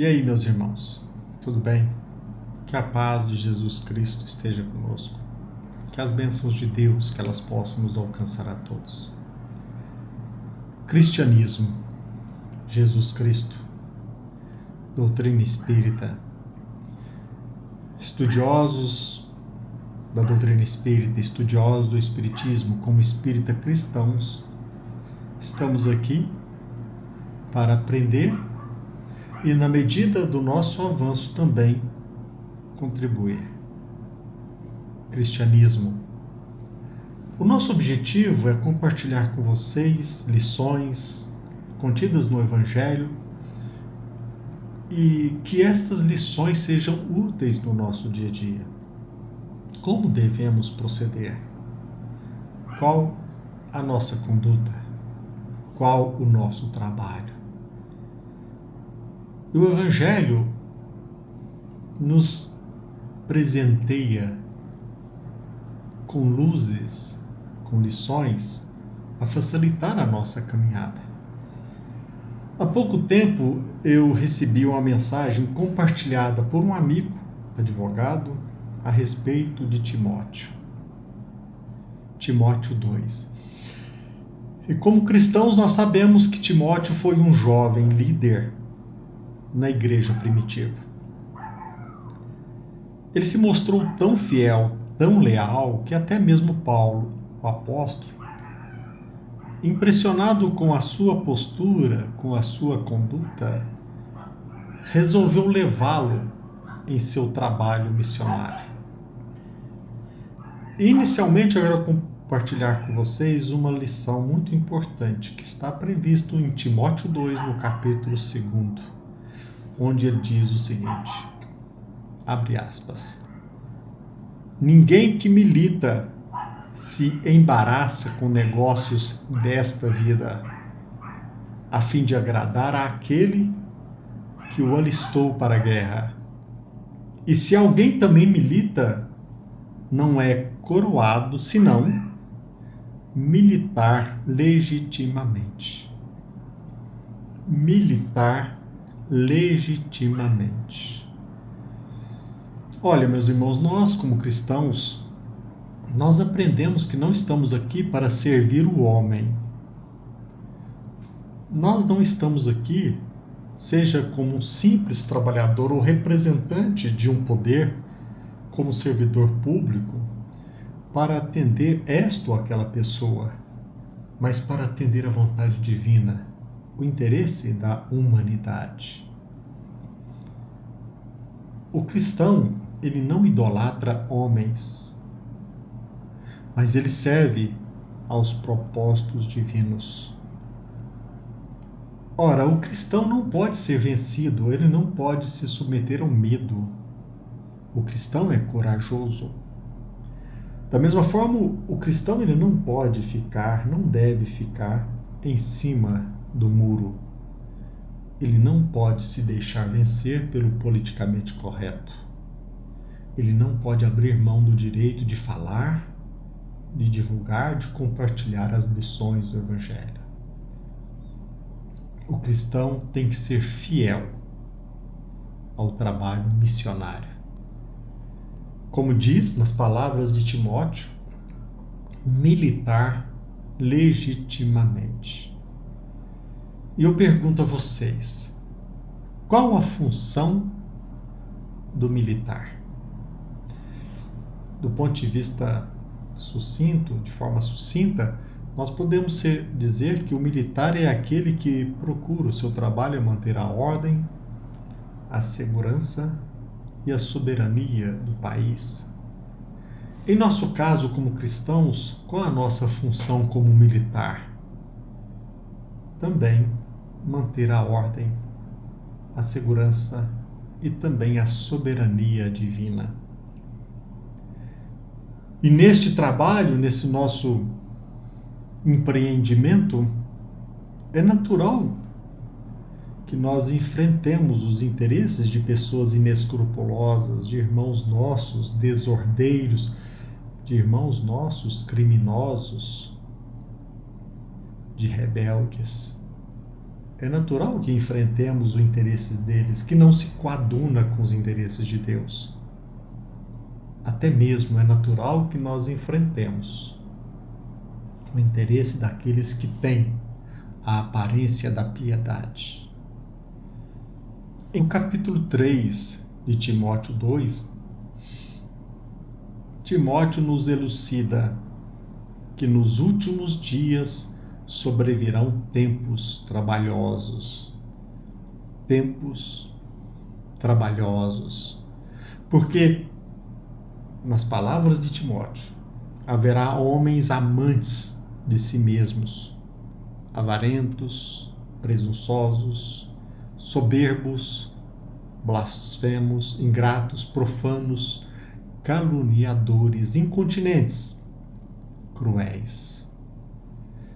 E aí, meus irmãos, tudo bem? Que a paz de Jesus Cristo esteja conosco. Que as bênçãos de Deus, que elas possam nos alcançar a todos. Cristianismo, Jesus Cristo, doutrina espírita. Estudiosos da doutrina espírita, estudiosos do espiritismo, como espírita cristãos, estamos aqui para aprender e, na medida do nosso avanço, também contribuir. Cristianismo. O nosso objetivo é compartilhar com vocês lições contidas no Evangelho e que estas lições sejam úteis no nosso dia a dia. Como devemos proceder? Qual a nossa conduta? Qual o nosso trabalho? E o Evangelho nos presenteia com luzes, com lições, a facilitar a nossa caminhada. Há pouco tempo eu recebi uma mensagem compartilhada por um amigo, advogado, a respeito de Timóteo. Timóteo 2. E como cristãos nós sabemos que Timóteo foi um jovem líder na igreja primitiva. Ele se mostrou tão fiel, tão leal, que até mesmo Paulo, o apóstolo, impressionado com a sua postura, com a sua conduta, resolveu levá-lo em seu trabalho missionário. Inicialmente, eu quero compartilhar com vocês uma lição muito importante que está previsto em Timóteo 2, no capítulo 2, onde ele diz o seguinte, abre aspas, ninguém que milita se embaraça com negócios desta vida, a fim de agradar àquele que o alistou para a guerra. E se alguém também milita, não é coroado, senão militar legitimamente. Militar legitimamente. Olha, meus irmãos, nós como cristãos, nós aprendemos que não estamos aqui para servir o homem. Nós não estamos aqui, seja como um simples trabalhador ou representante de um poder, como servidor público, para atender esta ou aquela pessoa, mas para atender a vontade divina, o interesse da humanidade. O cristão, ele não idolatra homens, mas ele serve aos propósitos divinos. Ora, o cristão não pode ser vencido, ele não pode se submeter ao medo. O cristão é corajoso. Da mesma forma, o cristão ele não pode ficar, não deve ficar em cima do muro. Ele não pode se deixar vencer pelo politicamente correto. Ele não pode abrir mão do direito de falar, de divulgar, de compartilhar as lições do Evangelho. O cristão tem que ser fiel ao trabalho missionário. Como diz nas palavras de Timóteo, militar legitimamente. E eu pergunto a vocês, qual a função do militar? Do ponto de vista sucinto, de forma sucinta, nós podemos dizer que o militar é aquele que procura, o seu trabalho é manter a ordem, a segurança e a soberania do país. Em nosso caso, como cristãos, qual a nossa função como militar? Também manter a ordem, a segurança e também a soberania divina. E neste trabalho, nesse nosso empreendimento, é natural que nós enfrentemos os interesses de pessoas inescrupulosas, de irmãos nossos desordeiros, de irmãos nossos criminosos, de rebeldes. É natural que enfrentemos os interesses deles, que não se coaduna com os interesses de Deus. Até mesmo é natural que nós enfrentemos o interesse daqueles que têm a aparência da piedade. Em capítulo 3 de Timóteo 2, Timóteo nos elucida que nos últimos dias sobrevirão tempos trabalhosos. Tempos trabalhosos. Porque, nas palavras de Timóteo, haverá homens amantes de si mesmos, avarentos, presunçosos, soberbos, blasfemos, ingratos, profanos, caluniadores, incontinentes, cruéis,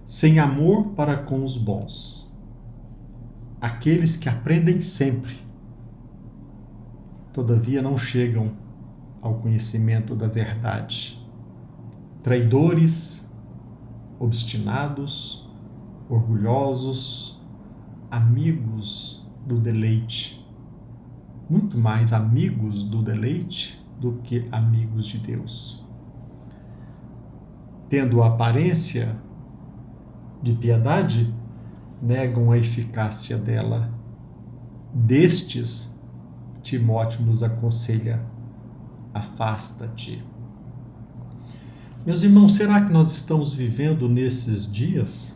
sem amor para com os bons, aqueles que aprendem sempre, todavia não chegam ao conhecimento da verdade, traidores, obstinados, orgulhosos, amigos do deleite, muito mais amigos do deleite do que amigos de Deus. Tendo a aparência de piedade, negam a eficácia dela. Destes, Timóteo nos aconselha: afasta-te. Meus irmãos, será que nós estamos vivendo nestes dias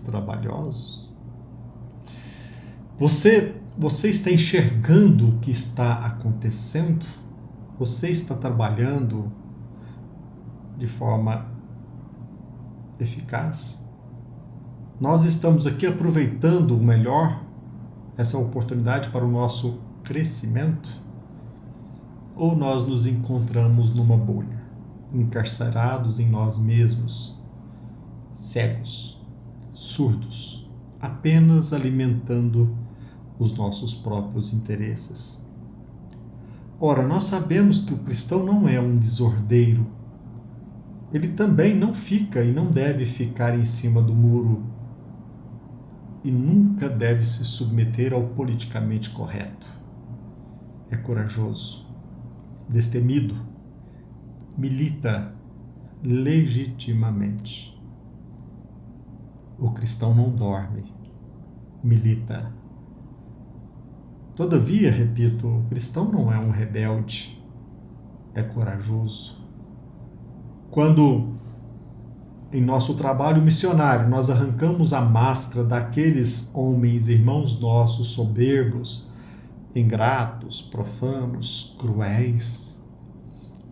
trabalhosos? Você está enxergando o que está acontecendo? Você está trabalhando de forma eficaz? Nós estamos aqui aproveitando o melhor, essa oportunidade para o nosso crescimento? Ou nós nos encontramos numa bolha, encarcerados em nós mesmos, cegos, surdos, apenas alimentando os nossos próprios interesses? Ora, nós sabemos que o cristão não é um desordeiro. Ele também não fica e não deve ficar em cima do muro e nunca deve se submeter ao politicamente correto. É corajoso, destemido, milita legitimamente. O cristão não dorme, milita. Todavia, repito, o cristão não é um rebelde, é corajoso. Quando, em nosso trabalho missionário, nós arrancamos a máscara daqueles homens, irmãos nossos, soberbos, ingratos, profanos, cruéis,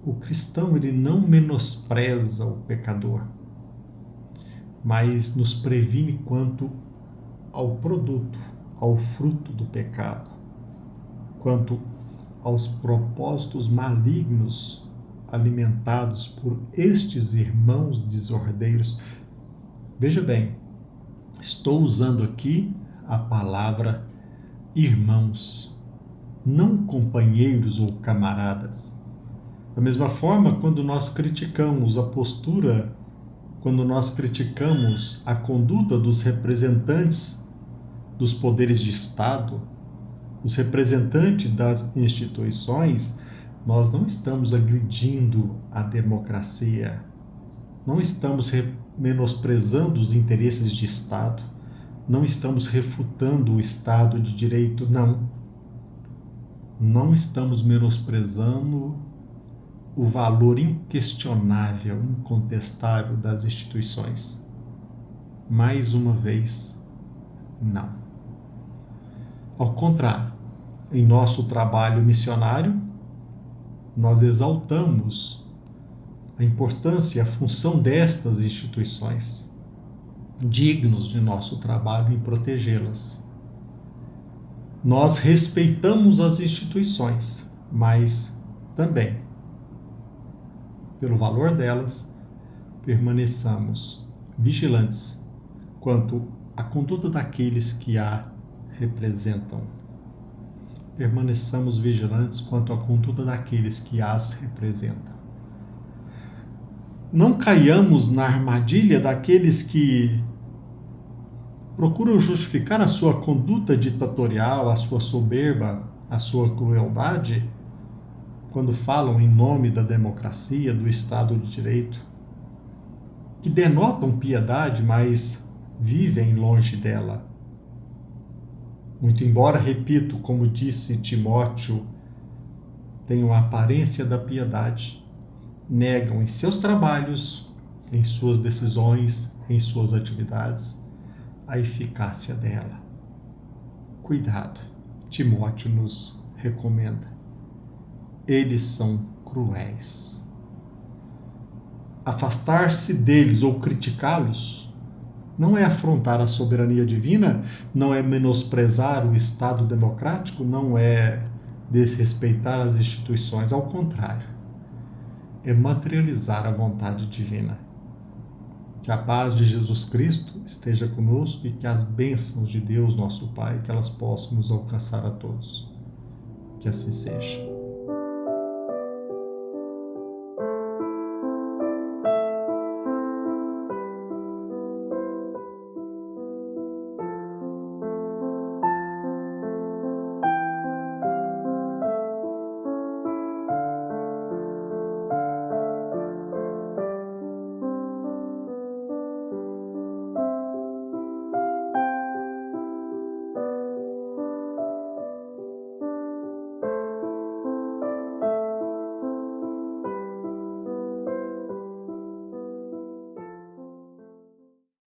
o cristão ele não menospreza o pecador, mas nos previne quanto ao produto, ao fruto do pecado, quanto aos propósitos malignos alimentados por estes irmãos desordeiros. Veja bem, estou usando aqui a palavra irmãos, não companheiros ou camaradas. Da mesma forma, quando nós criticamos a postura, quando nós criticamos a conduta dos representantes dos poderes de Estado, os representantes das instituições, nós não estamos agredindo a democracia, não estamos menosprezando os interesses de Estado, não estamos refutando o Estado de Direito, não estamos menosprezando o valor inquestionável, incontestável das instituições. Mais uma vez, não. Ao contrário, em nosso trabalho missionário, nós exaltamos a importância e a função destas instituições, dignos de nosso trabalho em protegê-las. Nós respeitamos as instituições, mas também, pelo valor delas, permaneçamos vigilantes quanto à conduta daqueles que a representam. Permaneçamos vigilantes quanto à conduta daqueles que as representam. Não caiamos na armadilha daqueles que procuram justificar a sua conduta ditatorial, a sua soberba, a sua crueldade, quando falam em nome da democracia, do Estado de Direito, que denotam piedade, mas vivem longe dela. Muito embora, repito, como disse Timóteo, tenham a aparência da piedade, negam em seus trabalhos, em suas decisões, em suas atividades, a eficácia dela. Cuidado, Timóteo nos recomenda. Eles são cruéis. Afastar-se deles ou criticá-los não é afrontar a soberania divina, não é menosprezar o Estado democrático, não é desrespeitar as instituições, ao contrário, é materializar a vontade divina. Que a paz de Jesus Cristo esteja conosco e que as bênçãos de Deus, nosso Pai, que elas possam nos alcançar a todos. Que assim seja.